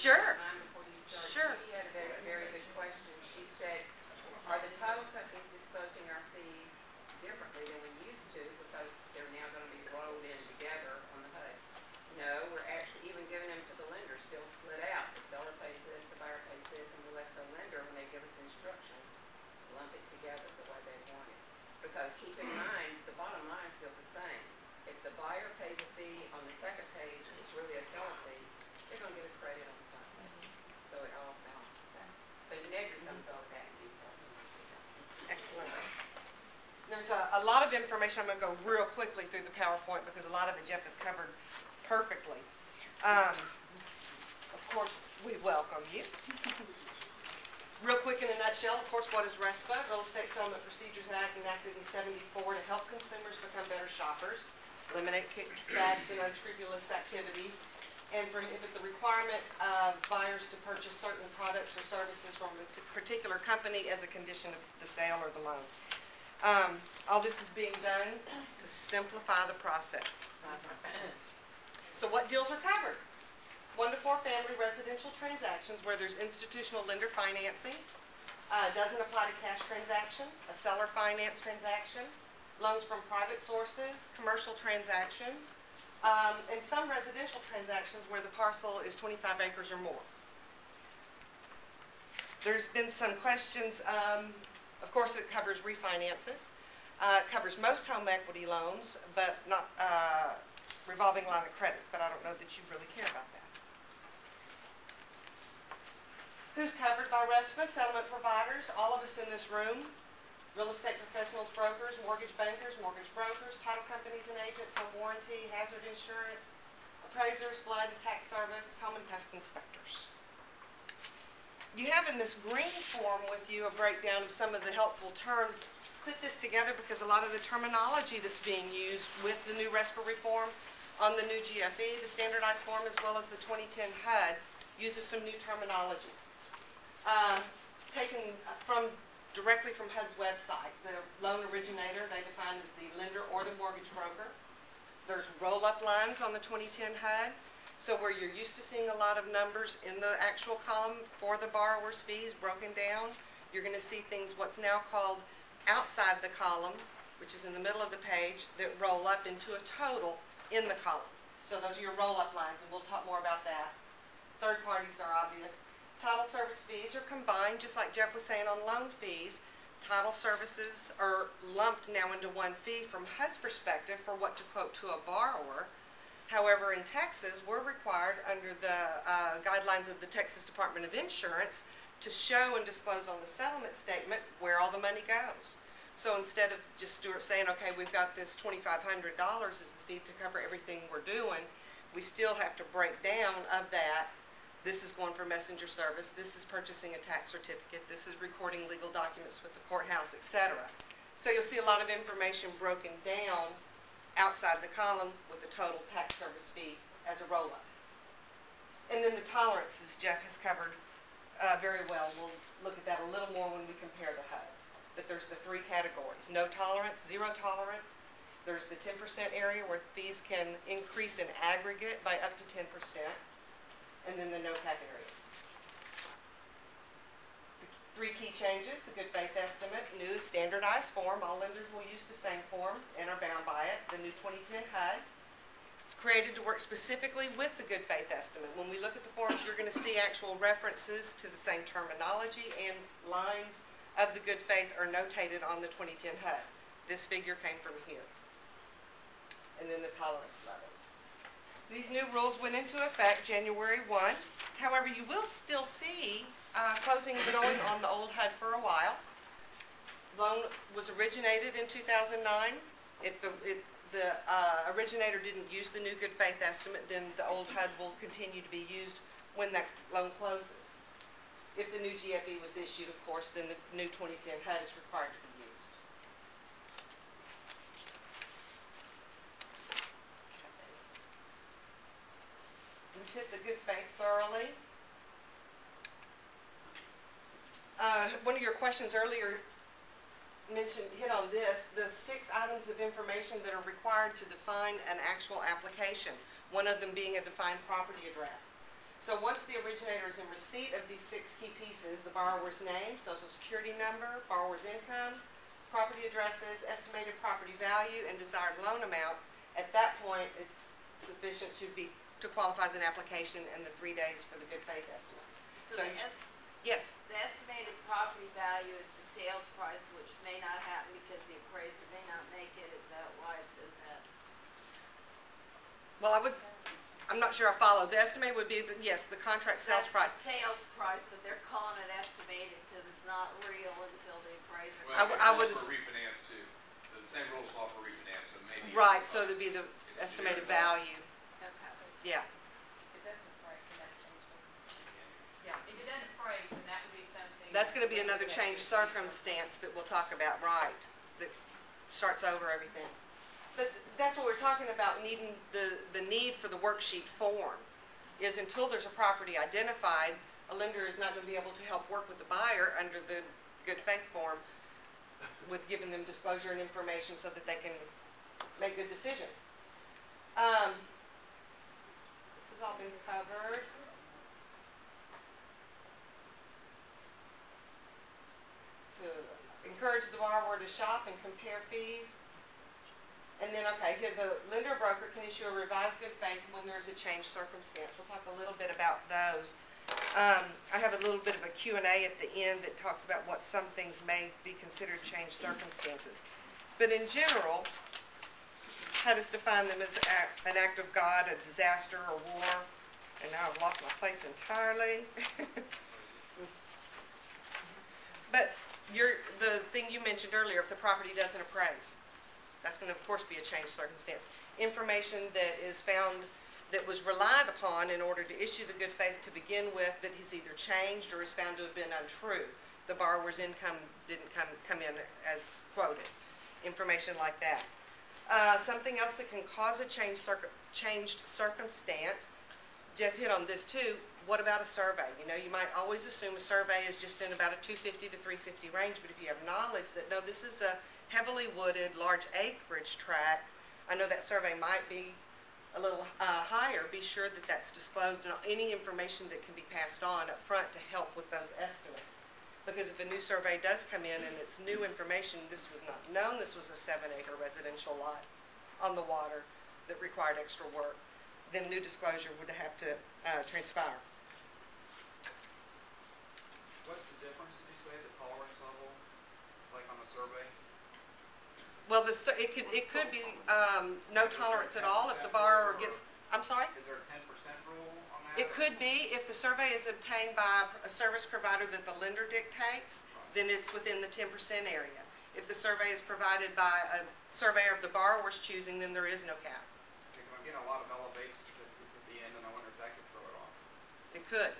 Sure. Before you start, Sure. Judy had a very, very good question. She said, are the title companies disclosing our fees differently than we used to because they're now going to be rolled in together on the HUD? No, we're actually even giving them to the lender, still split out. The seller pays this, the buyer pays this, and we let the lender, when they give us instructions, lump it together the way they want it. Because keep in mind, the bottom line is still the same. If the buyer pays a fee on the second page, it's really a seller fee, they're going to get a credit on the front page. So it all balances out. But Nedra's going to go over that in detail. Excellent. There's a lot of information. I'm going to go real quickly through the PowerPoint because a lot of it Jeff has covered perfectly. Of course, we welcome you. Real quick in a nutshell, of course, what is RESPA? Real Estate Settlement Procedures Act, enacted in '74 to help consumers become better shoppers, eliminate kickbacks and unscrupulous activities, and prohibit the requirement of buyers to purchase certain products or services from a particular company as a condition of the sale or the loan. All this is being done to simplify the process. So what deals are covered? 1 to 4 family residential transactions where there's institutional lender financing. Doesn't apply to cash transaction, a seller finance transaction, loans from private sources, commercial transactions, and some residential transactions where the parcel is 25 acres or more. There's been some questions. Of course, it covers refinances. It covers most home equity loans, but not revolving line of credits, but I don't know that you really care about that. Who's covered by RESPA? Settlement providers, all of us in this room, real estate professionals, brokers, mortgage bankers, mortgage brokers, title companies and agents, home warranty, hazard insurance, appraisers, flood and tax service, home and pest inspectors. You have in this green form with you a breakdown of some of the helpful terms. Put this together because a lot of the terminology that's being used with the new RESPA reform on the new GFE, the standardized form, as well as the 2010 HUD, uses some new terminology. Taken directly from HUD's website. The loan originator, they define as the lender or the mortgage broker. There's roll-up lines on the 2010 HUD. So where you're used to seeing a lot of numbers in the actual column for the borrower's fees broken down, you're going to see things what's now called outside the column, which is in the middle of the page, that roll up into a total in the column. So those are your roll-up lines, and we'll talk more about that. Third parties are obvious. Title service fees are combined, just like Jeff was saying on loan fees. Title services are lumped now into one fee from HUD's perspective for what to quote to a borrower. However, in Texas, we're required under the guidelines of the Texas Department of Insurance to show and disclose on the settlement statement where all the money goes. So instead of just Stewart saying, okay, we've got this $2,500 as the fee to cover everything we're doing, we still have to break down of that. This is going for messenger service, this is purchasing a tax certificate, this is recording legal documents with the courthouse, etc. So you'll see a lot of information broken down outside the column with the total tax service fee as a roll-up. And then the tolerances Jeff has covered very well. We'll look at that a little more when we compare the HUDs. But there's the 3 categories: no tolerance, 0 tolerance. There's the 10% area where fees can increase in aggregate by up to 10%. And then the no-cap areas. The 3 key changes: the good faith estimate, new standardized form. All lenders will use the same form and are bound by it. The new 2010 HUD. It's created to work specifically with the good faith estimate. When we look at the forms, you're going to see actual references to the same terminology, and lines of the good faith are notated on the 2010 HUD. This figure came from here. And then the tolerance levels. These new rules went into effect January 1. However, you will still see closings going on the old HUD for a while. Loan was originated in 2009. If the originator didn't use the new good faith estimate, then the old HUD will continue to be used when that loan closes. If the new GFE was issued, of course, then the new 2010 HUD is required to be used. We've hit the good faith thoroughly. One of your questions earlier hit on this, the 6 items of information that are required to define an actual application, one of them being a defined property address. So once the originator is in receipt of these 6 key pieces, the borrower's name, social security number, borrower's income, property addresses, estimated property value, and desired loan amount, at that point, it's sufficient to qualify as an application and the 3 days for the good faith estimate. So Yes. the estimated property value is the sales price, which may not happen because the appraiser may not make it. Is that why it says that? Well, I'm not sure I follow. The estimate would be, yes, the contract sales price. That's the sales price, but they're calling it estimated because it's not real until the appraiser. Well, I would for refinance too. The same rules apply for refinance, so maybe. Right, so there'd be the estimated value. Okay. Yeah. It doesn't appraise, and that change circumstance. Yeah, if it doesn't appraise, then that would be something. That's going to be another change circumstance that we'll talk about, right, that starts over everything. But that's what we're talking about, needing the need for the worksheet form, is until there's a property identified, a lender is not going to be able to help work with the buyer under the good faith form with giving them disclosure and information so that they can make good decisions. This has all been covered. To encourage the borrower to shop and compare fees. And then, okay, here the lender or broker can issue a revised good faith when there's a changed circumstance. We'll talk a little bit about those. I have a little bit of a Q&A at the end that talks about what some things may be considered changed circumstances. But in general, how does define them as an act of God, a disaster, or war? And now I've lost my place entirely. But the thing you mentioned earlier, if the property doesn't appraise, that's going to, of course, be a changed circumstance. Information that is found, that was relied upon in order to issue the good faith to begin with, that has either changed or is found to have been untrue. The borrower's income didn't come in as quoted. Information like that. Something else that can cause a changed circumstance, Jeff hit on this too, what about a survey? You know, you might always assume a survey is just in about a 250 to 350 range, but if you have knowledge that, no, this is a heavily wooded, large acreage tract, I know that survey might be a little higher. Be sure that that's disclosed and any information that can be passed on up front to help with those estimates. Because if a new survey does come in and it's new information, this was not known, this was a 7-acre residential lot on the water that required extra work, then new disclosure would have to transpire. What's the difference, did you say, the tolerance level, like on a survey? Well, it could be no tolerance at all if the borrower gets, I'm sorry? Is there a 10% rule on that? It could be if the survey is obtained by a service provider that the lender dictates, then it's within the 10% area. If the survey is provided by a surveyor of the borrower's choosing, then there is no cap. Because I'm getting a lot of elevation certificates at the end, and I wonder if that could throw it off. It could.